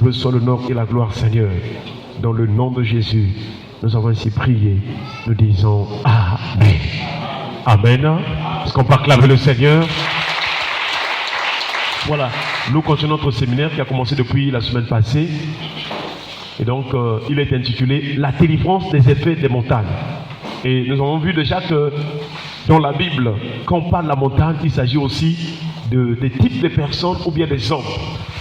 Loué soit l'honneur et la gloire, Seigneur. Dans le nom de Jésus, nous avons ainsi prié. Nous disons Amen. Amen. Est-ce qu'on peut acclamer le Seigneur? Voilà, nous continuons notre séminaire qui a commencé depuis la semaine passée. Et donc, il est intitulé La délivrance des effets des montagnes. Et nous avons vu déjà que dans la Bible, quand on parle de la montagne, il s'agit aussi des types de personnes ou bien des hommes.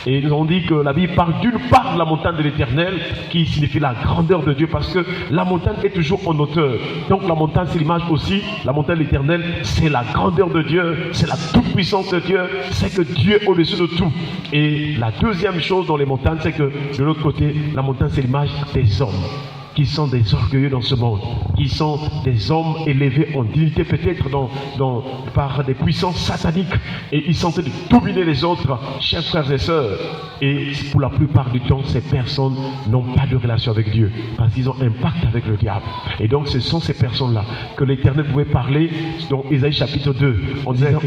Et nous avons dit que la Bible parle d'une part de la montagne de l'Éternel, qui signifie la grandeur de Dieu, parce que la montagne est toujours en hauteur. Donc la montagne, c'est l'image aussi, la montagne de l'Éternel, c'est la grandeur de Dieu, c'est la toute-puissance de Dieu, c'est que Dieu est au-dessus de tout. Et la deuxième chose dans les montagnes, c'est que de l'autre côté, la montagne, c'est l'image des hommes, qui sont des orgueilleux dans ce monde, qui sont des hommes élevés en dignité peut-être par des puissances sataniques, et ils sont en train de dominer les autres, chers frères et sœurs. Et pour la plupart du temps, ces personnes n'ont pas de relation avec Dieu, parce qu'ils ont un pacte avec le diable. Et donc ce sont ces personnes-là que l'Éternel pouvait parler dans Ésaïe chapitre 2, en disant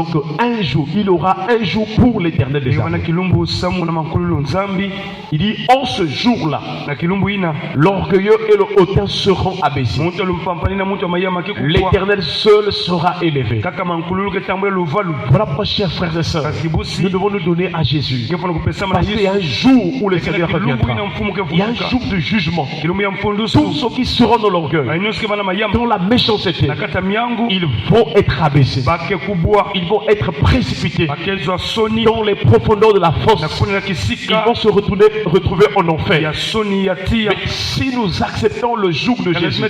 qu'un jour, il aura un jour pour l'Éternel des armées. Il dit, en ce jour-là, l'orgueilleux et le hautain seront abaissés. L'Éternel seul sera élevé. Voilà pourquoi, chers frères et sœurs, nous devons nous donner à Jésus. Parce qu'il y a un jour où le Seigneur reviendra. Il y a un jour de jugement. Tous ceux qui seront dans l'orgueil, dans la méchanceté, ils vont être abaissés. Ils vont être précipités dans les profondeurs de la fosse. Ils vont se retrouver en enfer. Mais si nous acceptons le joug de Jésus,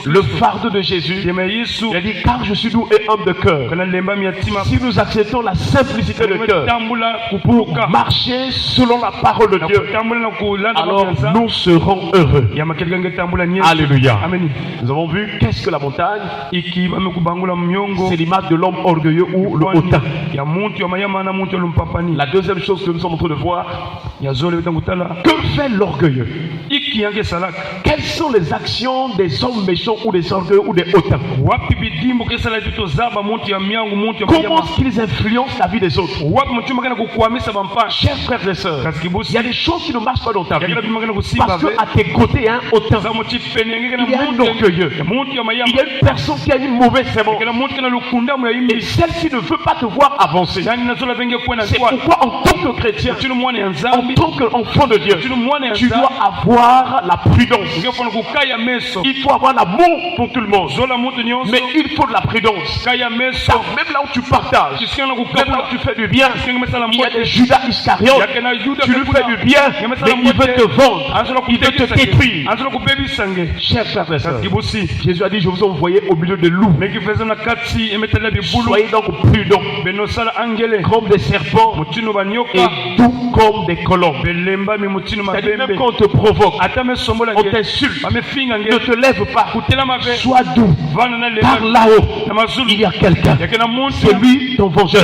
le fardeau de Jésus, il a dit, car je suis doux et humble de cœur. Si nous acceptons la simplicité de cœur pour marcher selon la parole de Dieu, alors nous serons heureux. Alléluia. Nous avons vu qu'est-ce que la montagne? C'est l'image de l'homme orgueilleux ou le hautain. La deuxième chose que nous sommes en train de voir, que fait l'orgueilleux? Quelles sont les actions des hommes méchants ou des orgueilleux ou des hautains? Comment est-ce qu'ils influencent la vie des autres? Chers frères et sœurs, il y a des choses qui ne marchent pas dans ta vie, parce qu'à tes côtés, il y a un hautain, il y a un orgueilleux, il y a une personne qui a une mauvaise sémence, et celle-ci ne veut pas te voir avancer. C'est pourquoi en tant que chrétien, en tant qu'enfant de Dieu, tu dois avoir la prudence. Il faut avoir l'amour pour tout le monde, mais il faut de la prudence. Car même là où tu partages, même là où tu fais du bien, il y a des Judas Iscariotes. Tu lui fais du bien, mais il veut te vendre, il veut te détruire. Chers frères et sœurs, Jésus a dit, je vous ai envoyé au milieu de loups. Soyez donc prudents, comme des serpents et doux comme des colombes. C'est-à-dire, même quand on te provoque, on t'insulte, ne te lève pas, sois doux, car là-haut il y a quelqu'un, c'est lui ton vengeur,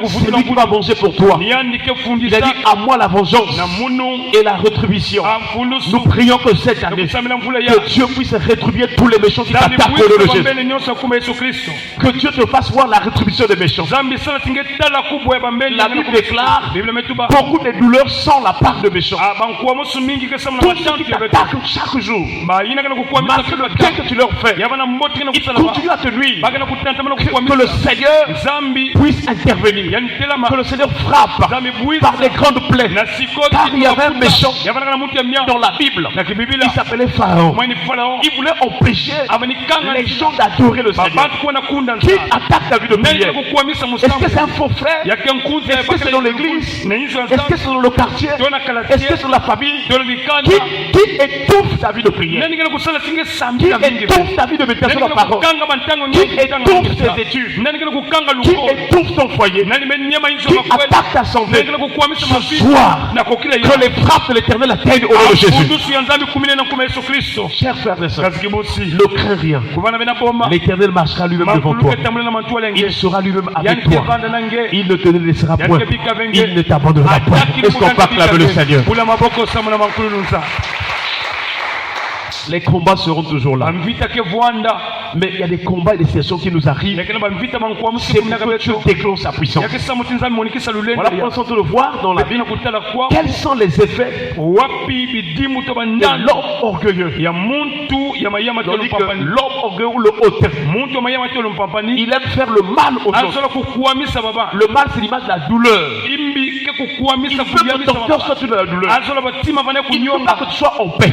c'est lui qui va venger pour toi. Il a dit, à moi la vengeance et la rétribution. Nous prions que cette année, que Dieu puisse rétribuer tous les méchants qui t'attaquent au nom de Jésus. Que Dieu te fasse voir la rétribution des méchants. La Bible déclare, beaucoup de douleurs sans la part de méchants. Tout ce qui t'attaque chaque jour, malgré le bien que tu leur fais, ils continuent à te nuire. Que le Seigneur puisse intervenir, que le Seigneur frappe par des grandes plaies. Car il y avait un méchant dans la Bible, il s'appelait Pharaon. Il voulait empêcher les gens d'adorer le Seigneur. Qui attaque ta vie de prière? Est-ce que c'est un faux frère? Est-ce que c'est dans l'église? Est-ce que c'est dans le quartier? Est-ce que c'est dans la famille? Qui étouffe ta vie de prière? Qui étouffe ta vie de méditation de la parole? Qui étouffe tes études? Qui étouffe ton foyer? Qui attaque ta santé? Ce soir, que les frappes de l'Éternel atteignent au nom de Jésus. Chers frères et sœurs, ne crains rien. L'Éternel marchera lui-même devant toi. Il sera lui-même avec toi. Il ne te laissera point. Il ne t'abandonnera point. Est-ce qu'on peut acclamer le Seigneur? Les combats seront toujours là. Mais il y a des combats et des situations qui nous arrivent. C'est pour que Dieu déclenche sa puissance. Voilà pourquoi on le voir dans la Bible. Quels sont les effets de l'homme orgueilleux? L'homme orgueilleux ou le hautain, il aime faire le mal aux gens. Le mal, c'est l'image de la douleur. Il veut que ton cœur soit dans la douleur. Il ne veut pas que tu sois en paix.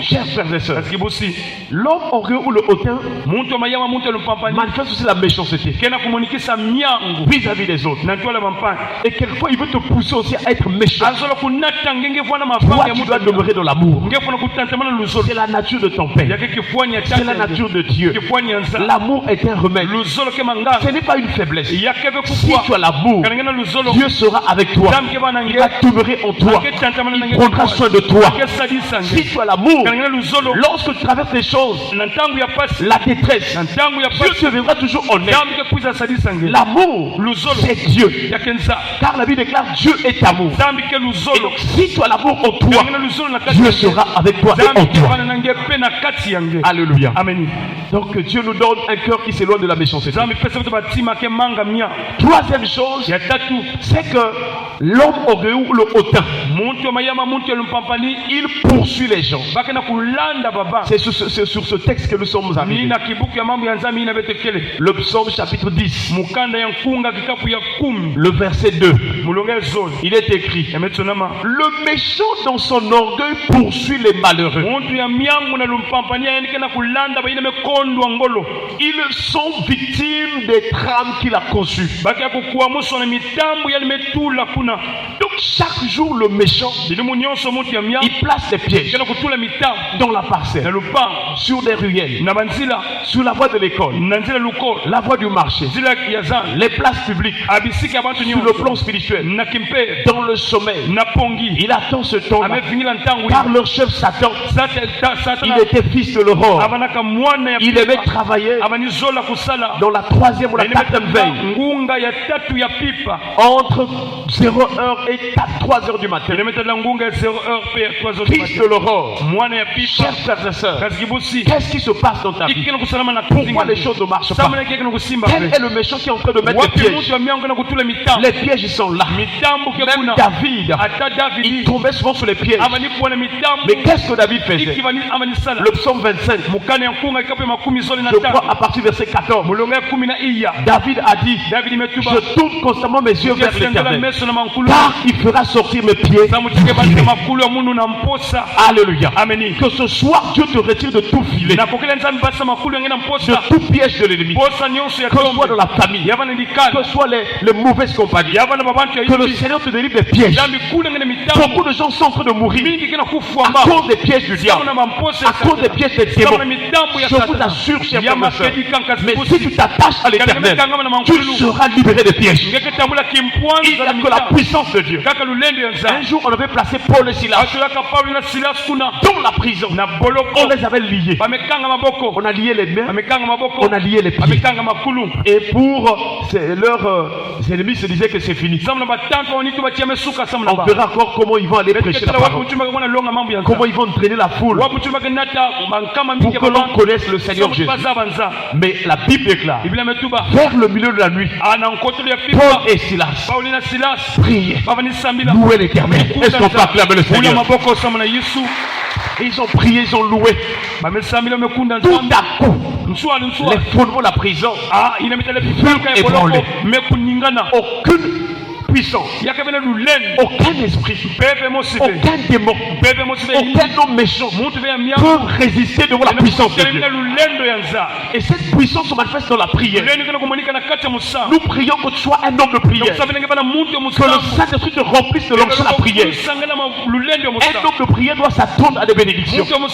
Chers frères et sœurs, l'homme orgueilleux ou le hautain manifeste aussi la méchanceté vis-à-vis des autres. Et quelquefois il veut te pousser aussi à être méchant. Toi, tu dois demeurer dans l'amour. C'est la nature de ton Père. C'est la nature de Dieu. L'amour est un remède. Ce n'est pas une faiblesse. Si tu as l'amour, Dieu sera avec toi. Il va demeurer en toi. Il prendra soin de toi. Si tu as l'amour, lorsque tu traverses les choses, la détresse, Dieu te viendra toujours en aide. L'amour, c'est Dieu. Car la Bible déclare Dieu est amour. Et donc si tu as l'amour en toi, Dieu sera avec toi et en toi. Alléluia. Amen. Donc Dieu nous donne un cœur qui s'éloigne de la méchanceté. Troisième chose, c'est que l'homme orgueilleux ou le hautain, il poursuit les gens. C'est sur ce texte que nous sommes arrivés. Le psaume chapitre 10, le verset 2. Il est écrit: le méchant dans son orgueil poursuit les malheureux. Ils sont victimes des trames qu'il a conçues. Donc chaque jour le méchant, il place des pièges dans la parcelle, sur des ruelles, sur la voie de l'école, la voie du marché, les places publiques, sur le plan spirituel, dans le sommeil. Il attend ce temps-là, car leur chef Satan, il était fils de l'aurore. Il aimait travailler dans la troisième ou la quatrième veille, entre 0h et 3h du matin. Fils de l'aurore. Chers frères et sœurs, qu'est-ce qui se passe dans ta vie? Pourquoi les choses ne marchent pas? Quel est le méchant qui est en train de mettre des pièges? Les pièges, ils sont là. Même David, il tombait souvent sur les pièges. Mais qu'est-ce que David faisait? Le psaume 25, je crois à partir du verset 14, David a dit: je tourne constamment mes yeux vers l'Éternel, car il fera sortir mes pieds. Alléluia. Amen. Que ce soir Dieu te retire de tout filet, de tout piège de l'ennemi, que ce soit dans la famille, que ce soit les mauvaises compagnies, que le Seigneur te délivre des pièges. Beaucoup de gens sont en train de mourir à cause des pièges du diable, à cause des pièges des démons. Je vous assure, chers frères et sœurs, mais si tu t'attaches à l'Éternel, tu seras libéré des pièges. Il n'y a que la puissance de Dieu. Un jour, on avait placé Paul et Silas dans la prison. On les avait liés. On a lié les mains, on a lié les pieds. Et pour leurs ennemis se disaient que c'est fini. On verra encore comment ils vont aller prêcher la parole, comment ils vont entraîner la foule pour que l'on connaisse le Seigneur Jésus. Mais la Bible déclare, vers le milieu de la nuit, Paul et Silas priaient, louaient l'Éternel. Est-ce qu'on peut acclamer le Seigneur? Ils ont prié, ils ont loué. Tout à coup, les fondements de la prison furent ébranlés. Aucune puissance, aucun esprit, aucun démon, aucun homme méchant peut résister devant la puissance de Dieu. Et cette puissance se manifeste dans la prière. Nous prions que tu sois un homme de prière, que le Saint-Esprit te remplisse de l'onction de la prière. Un homme de prière doit s'attendre à des bénédictions. Même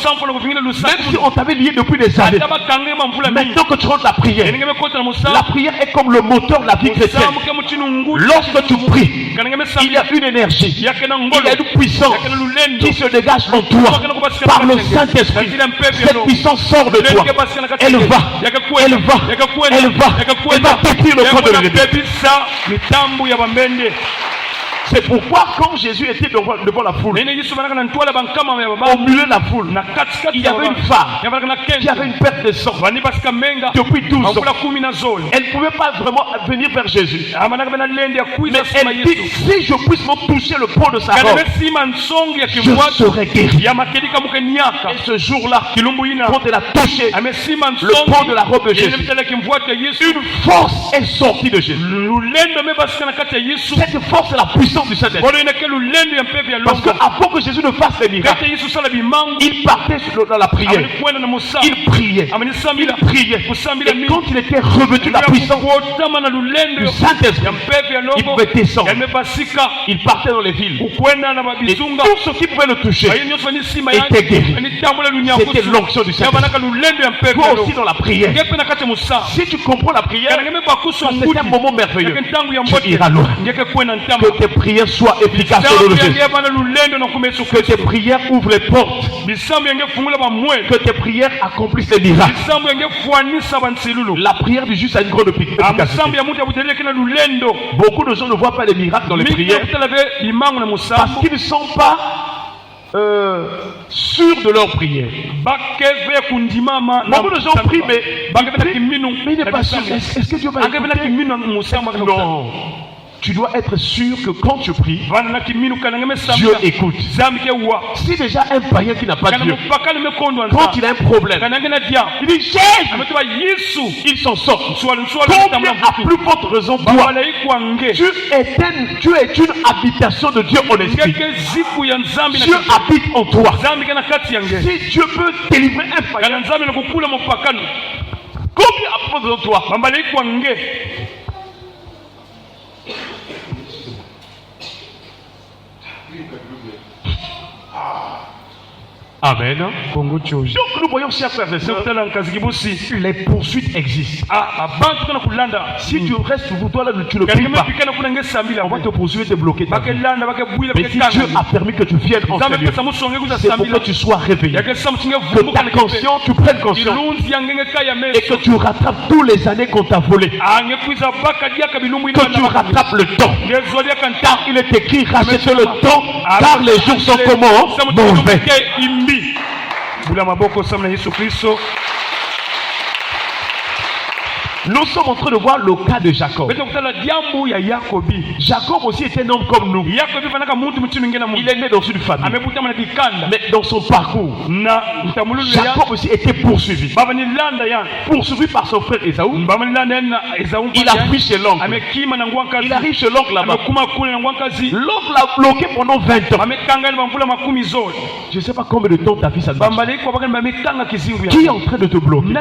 si on t'avait lié depuis des années, maintenant que tu rentres la prière est comme le moteur de la vie chrétienne. Lorsque tu pries, il y a une énergie, il y a une puissance qui se dégage en toi par le Saint-Esprit. Cette puissance sort de toi. Elle va pétrir le corps de l'ennemi. C'est pourquoi quand Jésus était devant la foule, au milieu de la foule, il y avait une femme qui avait une perte de sang depuis 12 ans. Elle ne pouvait pas vraiment venir vers Jésus. Mais elle dit, si je puisse me toucher le pot de sa robe, je serai guéri. Et ce jour-là, quand elle a touché le pot de la robe de Jésus, une force est sortie de Jésus. Cette force est la puissance du Saint-Esprit. Parce qu'avant que Jésus ne fasse les miracles, il partait dans la prière. Il priait. Il priait. Et quand il était revêtu de la puissance du Saint-Esprit, il pouvait descendre. Il partait dans les villes. Et tout ce qui pouvait le toucher était guéri. C'était l'onction du Saint-Esprit. Toi aussi dans la prière, si tu comprends la prière, c'est un moment merveilleux. Tu iras loin. Que tes prières soient efficaces au nom de Jésus. Que tes prières ouvrent les portes. Que tes prières accomplissent les miracles. La prière du juste a une grande efficacité. Beaucoup de gens ne voient pas les miracles dans les prières parce qu'ils ne sont pas sûrs de leur prière. Beaucoup de gens prient, mais il n'est pas sûr. Est-ce que Dieu va écouter? Non. Tu dois être sûr que quand tu pries, Dieu écoute. Si déjà un païen qui n'a pas Dieu, quand il a un problème, il dit Jésus, il s'en sort. Combien à plus forte raison toi, tu es une habitation de Dieu en esprit. Dieu habite en toi. Si Dieu peut délivrer un païen, combien à plus forte raison toi? Amen. Donc nous voyons, chers frères et sœurs, les poursuites existent. Si tu restes pour toi là, tu ne pries pas, on va te poursuivre et te bloquer. Mais si Dieu a permis que tu viennes en ce lieu, c'est pour que tu sois réveillé, que ta conscience, tu prennes conscience et que tu rattrapes tous les années qu'on t'a volé, que tu rattrapes le temps. Car il est écrit, rachetez le temps, car les jours sont comment? Mauvais. Nous sommes en train de voir le cas de Jacob. Jacob aussi était un homme comme nous. Il est né dans une famille. Mais dans son parcours, Jacob aussi était poursuivi. Poursuivi par son frère Ésaü. Il a pris chez l'oncle. Il arrive chez l'oncle là-bas. L'oncle l'a bloqué pendant 20 ans. Je ne sais pas combien de temps ta vie ça marche. Qui est en train de te bloquer?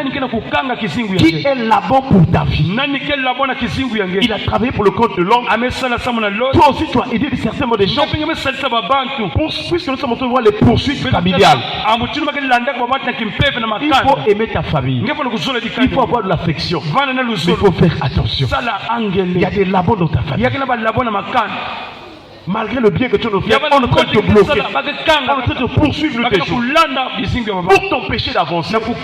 Qui est là-bas pour ta vie? Il a travaillé pour le compte de l'oncle. Toi aussi tu as aidé certainement des gens. Puisque nous sommes en train de voir les poursuites familiales, il faut aimer ta famille. Il faut avoir de l'affection. Mais il faut faire attention. Il y a des labos dans ta famille. Malgré le bien que tu nous fais, on ne peut te bloquer. On ne peut te poursuivre le péché pour t'empêcher d'avancer, pour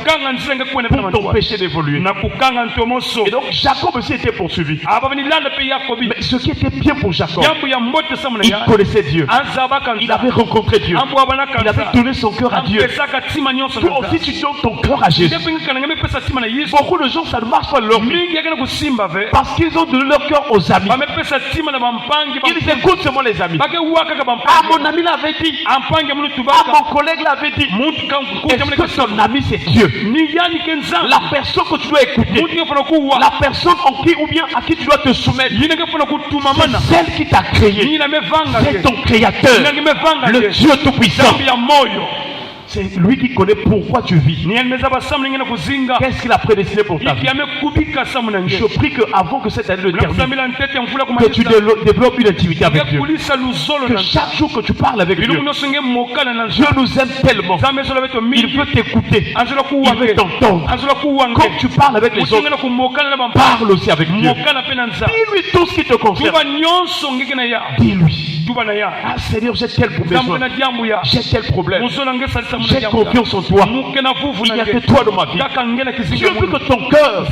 t'empêcher d'évoluer. Et donc Jacob aussi était poursuivi. Mais ce qui était bien pour Jacob, il connaissait Dieu. Il avait rencontré Dieu. Il avait donné son cœur à Dieu. Toi aussi tu donnes ton cœur à Jésus. Beaucoup de gens ça ne marche pas leur vie parce qu'ils ont donné leur cœur aux amis. Ils écoutent seulement les amis. Ah, mon ami l'avait dit. Ah, mon collègue l'avait dit. Est-ce que ton ami c'est Dieu? La personne que tu dois écouter, la personne en qui ou bien à qui tu dois te soumettre, c'est celle qui t'a créé. C'est ton créateur, le Dieu tout-puissant. C'est lui qui connaît pourquoi tu vis. Qu'est-ce qu'il a prédestiné pour ta vie? Je prie qu'avant que cette année ne termine, que tu développes une intimité avec Dieu. Que chaque jour que tu parles avec Dieu, Dieu nous aime tellement. Il veut t'écouter. Il veut t'entendre. Quand tu parles avec les autres, parle aussi avec Dieu. Dis-lui tout ce qui te concerne. Dis-lui. Ah Seigneur, j'ai tel problème. J'ai tel problème. j'ai confiance en toi. Il n'y a que toi dans ma vie. Je veux que ton cœur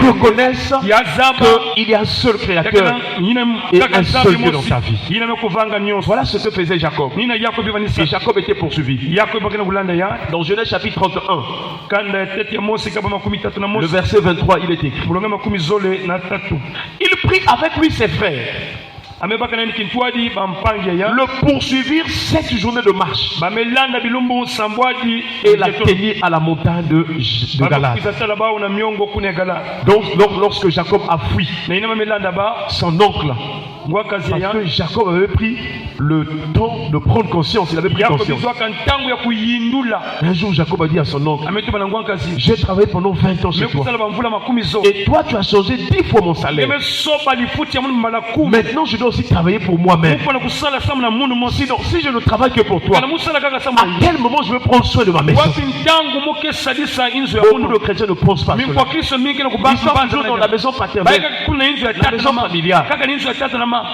reconnaisse qu'il y a un seul créateur et un seul Dieu dans ta vie. Voilà ce que faisait Jacob. Et Jacob était poursuivi. Dans Genèse chapitre 31, le verset 23, il est écrit. Il prit avec lui ses frères. Le poursuivirent 7 journées de marche et la tenir à la montagne de Galade. Donc lorsque Jacob a fui, son oncle, parce que Jacob avait pris le temps de prendre conscience, il avait pris conscience. Un jour Jacob a dit à son oncle, j'ai travaillé pendant 20 ans chez toi et toi tu as changé 10 fois mon salaire. Maintenant je dois aussi travailler pour moi-même. Sinon, si je ne travaille que pour toi, à quel moment je vais prendre soin de ma maison? Beaucoup de chrétiens ne pensent pas cela. Ils sont toujours dans la maison paternelle, la maison familiale.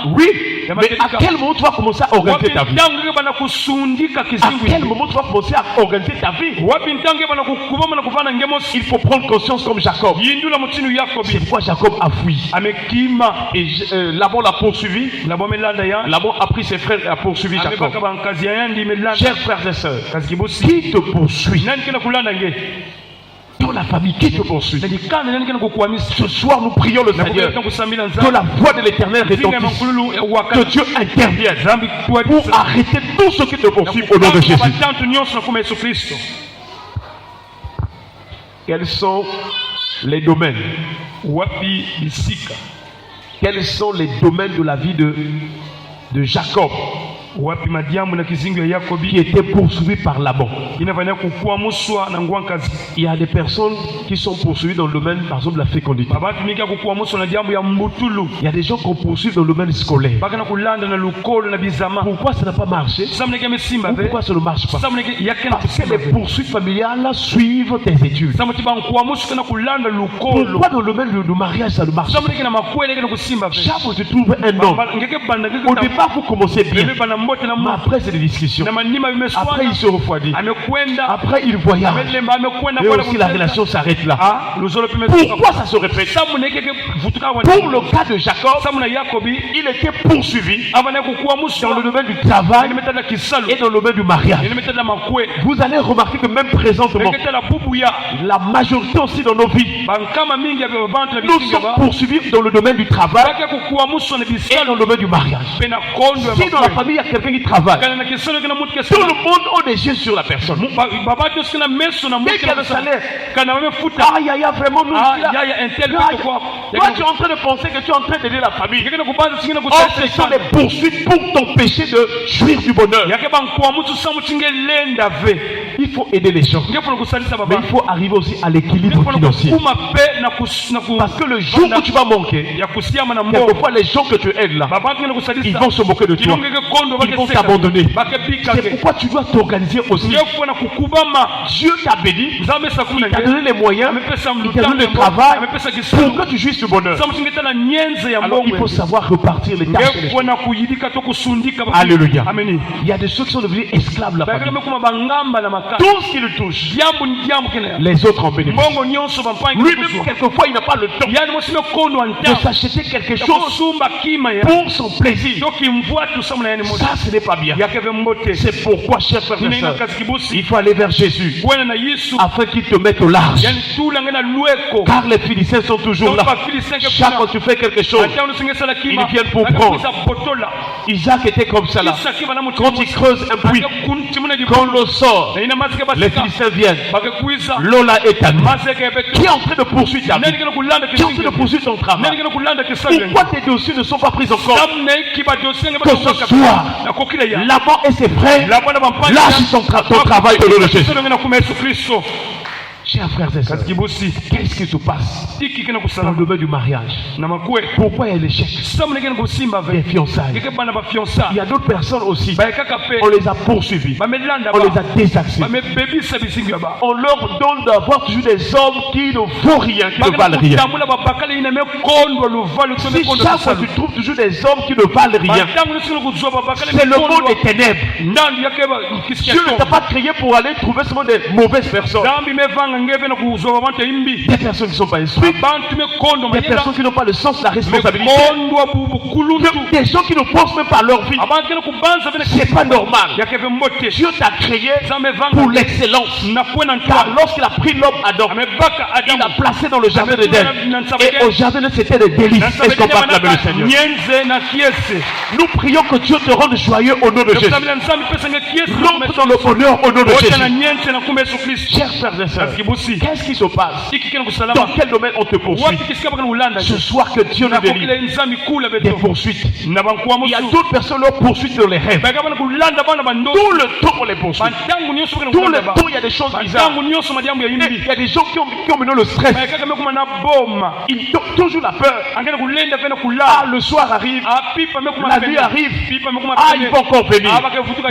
Oui, mais à quel moment tu vas commencer à organiser ta vie? À quel moment tu vas commencer à organiser ta vie? Il faut prendre conscience comme Jacob. C'est pourquoi Jacob a fui. Et Laban l'a poursuivi. Laban a pris ses frères et a poursuivi Jacob. Chers frères et sœurs, qui te poursuit? Dans la famille, qui te poursuit? Ce soir, nous prions le Seigneur que la voix de l'Éternel retentisse, que Dieu intervienne pour arrêter tout ce qui te poursuit au nom de Jésus. Quels sont les domaines? Quels sont les domaines de la vie de Jacob qui était poursuivi par Laban? Il y a des personnes qui sont poursuivies dans le domaine, par exemple, de la fécondité. Il y a des gens qu'on poursuit dans le domaine scolaire. Pourquoi ça n'a pas marché? Pourquoi ça ne marche pas? Parce que les poursuites familiales suivent tes études. Pourquoi dans le domaine du mariage ça ne marche pas? Chaque fois que tu trouves un homme, au départ vous commencez bien, mais après c'est des discussions, après il se refroidit, après il voyage, et aussi la relation s'arrête là. Pourquoi ça se répète? Pour le cas de Jacob, il était poursuivi dans le domaine du travail et dans le domaine du mariage. Vous allez remarquer que même présentement, la majorité aussi dans nos vies, nous sommes poursuivis dans le domaine du travail et dans le domaine du mariage. Si dans la famille il y a quelqu'un qui travaille, tout le monde a des yeux sur la personne. Dès qu'il y a le salaire, il y a vraiment nous. Toi tu es en train de penser que tu es en train d'aider la famille. Or ce sont des poursuites pour t'empêcher de jouir du bonheur. Il faut aider les gens, mais il faut arriver aussi à l'équilibre financier. Parce que le jour où tu vas manquer, quelquefois les gens que tu aides là, ils vont se moquer de toi, ils vont t'abandonner. C'est pourquoi tu dois t'organiser aussi. Dieu t'a béni, il t'a donné les moyens, il t'a donné le travail pour que tu jouisses du bonheur. Alors il faut savoir repartir les tâches et les choses. Alléluia. Il y a des ceux qui sont devenus esclaves de la famille. Tout ce qui le touche, les autres en bénéficient. Lui-même quelquefois il n'a pas le temps de s'acheter quelque chose pour son plaisir. Ça ce n'est pas bien. C'est pourquoi, chers frères et sœurs, il faut aller vers Jésus afin qu'il te mette au large. Car les Philistins sont toujours là. Chaque fois que tu fais quelque chose, ils viennent pour prendre. Isaac était comme ça là. Quand il creuse un puits, quand l'eau sort, les Philistins viennent. L'eau là est à nous. Qui est en train de poursuivre ta vie? Qui est en train de poursuivre ton travail? Pourquoi tes dossiers ne sont pas pris encore? Que ce soir, Laban et ses frères lâchent ton travail au nom de Jésus. Chers frères et sœurs, kazikibusi qu'est-ce qui se passe tiki kena dans le kusala domaine du mariage? na makwe Pourquoi il y a l'échec samune kena kusimba des ve fiançailles? keke bana ba fiança Il y a d'autres personnes aussi. ba kaka pe On les a poursuivis. ba melanda On les a ba désaxés. ba me baby sabisingi ba On leur donne d'avoir toujours des hommes qui ne font rien, qui ne valent rien. tamula ba bakale ina me kondo lo valo to me Si kondo chaque fois tu trouves toujours des hommes qui ne valent rien, c'est le monde des ténèbres. ndandi yakeba Dieu ne t'a pas créé pour aller trouver seulement des mauvaises personnes. dambi mevanga ngebe na kuzoba bantu imbi Des personnes qui ne sont pas instruites. bantu me kondo Des mayela personnes qui n'ont pas le sens de la me responsabilité. kondo abu kuluntu Des gens qui ne pensent même pas à leur vie. abantu kena kubanza bene C'est pas normal. yakebe mbote Dieu t'a créé zambe pour vanga l'excellence. na kwena Car ntwa lorsqu'il a pris l'homme Adam, amebaka il adamu l'a placé dans le jardin d'Éden. Et au jardin d'Éden, c'était des délices. Est-ce qu'on peut acclamer le Seigneur? nyenze na kiese Nous prions que Dieu te rende joyeux au nom de Jésus. tabila nzambi pesa nga kiese Rentre dans le bonheur au nom de ota na Jésus. nyenze na kumbe Yesu Kristo Chers frères et sœurs, kazikibusi qu'est-ce qui se passe? iki kena Dans kusalama quel domaine on te poursuit? wapi kisika bakana ulanda Ce soir, que Dieu nous délivre nakokile nzambi kula des beto poursuites. na bankuwa Il y a musu d'autres personnes qui leur poursuitent dans les rêves. baka bana kulanda bana bando Tout le temps, on les poursuit. bantangu nyonso bakana Tout le kulanda temps, il y a des choses bizarres. bantangu nyonso madiambo ya Et yimbi il y a des gens qui ont maintenant le stress. baka kama kuma na boma Ils ont toujours la peur. angena kulenda fena Ah, kula le soir arrive. pipa me kuma La nuit arrive. pipa me kuma Ah, il va encore venir.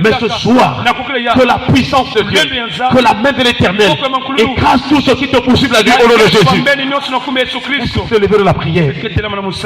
Mais ce soir, que la puissance de Dieu, que la main de l'Éternel écrase tout ce qui te poursuit la nuit au nom de Jésus. pembeni nyonso na kumbe Yesu Kristo Se lever de la prière. ketelama na musa